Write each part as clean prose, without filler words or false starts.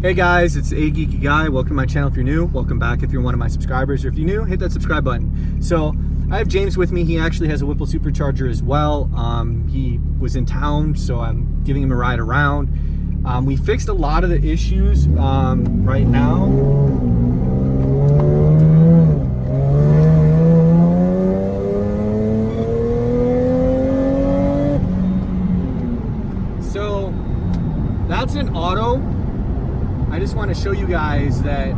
Hey guys, it's A Geeky Guy. Welcome to my channel if you're new. Welcome back if you're one of my subscribers. Or if you're new, hit that subscribe button. So I have James with me. He actually has a Whipple supercharger as well. He was in town, so I'm giving him a ride around. We fixed a lot of the issues right now. So that's an auto. I just want to show you guys that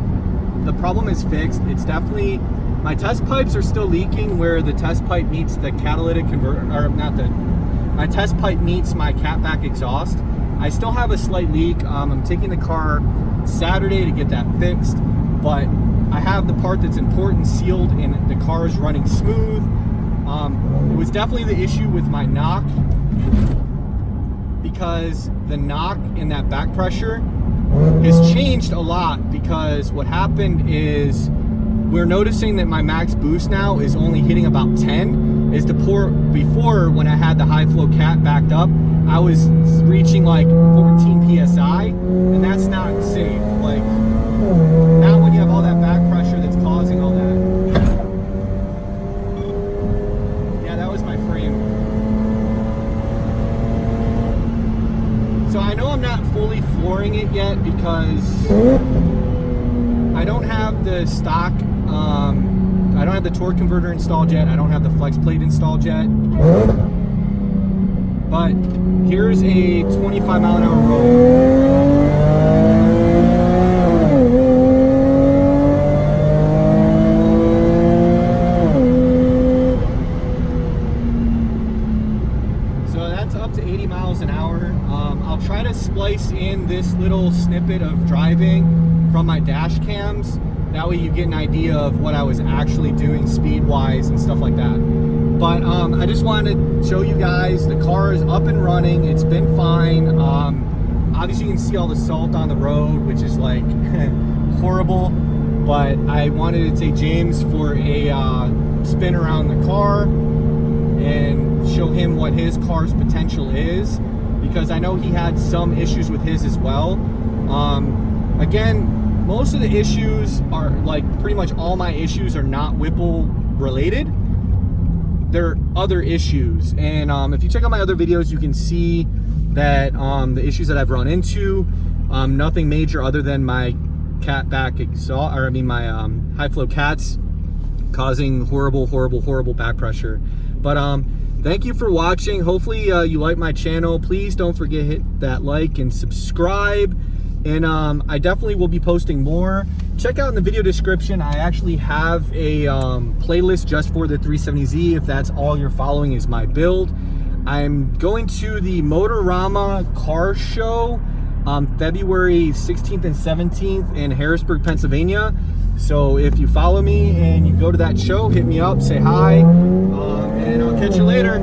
the problem is fixed. It's definitely, my test pipes are still leaking where the test pipe meets the catalytic converter, or not the, my test pipe meets my catback exhaust. I still have a slight leak. I'm taking the car Saturday to get that fixed, but I have the part that's important sealed and the car is running smooth. It was definitely the issue with my knock, because the knock in that back pressure has changed a lot, because what happened is we're noticing that my max boost now is only hitting about 10. Is before, when I had the high flow cat backed up, I was reaching like 14 psi, and that's not safe. Like, now when you have all that back pressure that's causing all that. Yeah, that was my frame. So I know I'm not fully flooring it yet because I don't have the stock, I don't have the torque converter installed yet. I don't have the flex plate installed yet. But here's a 25 mile an hour roll. So that's up to 80 miles an hour. I'll try to splice in this little snippet of driving from my dash cams. That way you get an idea of what I was actually doing speed-wise and stuff like that. But I just wanted to show you guys the car is up and running. It's been fine. Obviously you can see all the salt on the road, which is like horrible. But I wanted to take James for a spin around the car and show him what his car's potential is, because I know he had some issues with his as well. Again, most of the issues are, like, pretty much all my issues are not Whipple related. They're other issues, and if you check out my other videos, you can see that the issues that I've run into, nothing major other than my catback exhaust, or I mean my high flow cats causing horrible back pressure. But thank you for watching. Hopefully you like my channel. Please don't forget to hit that like and subscribe. And I definitely will be posting more. Check out in the video description, I actually have a playlist just for the 370Z, if that's all you're following is my build. I'm going to the Motorama car show February 16th and 17th in Harrisburg, Pennsylvania. So if you follow me and you go to that show, hit me up, say hi, and I'll catch you later.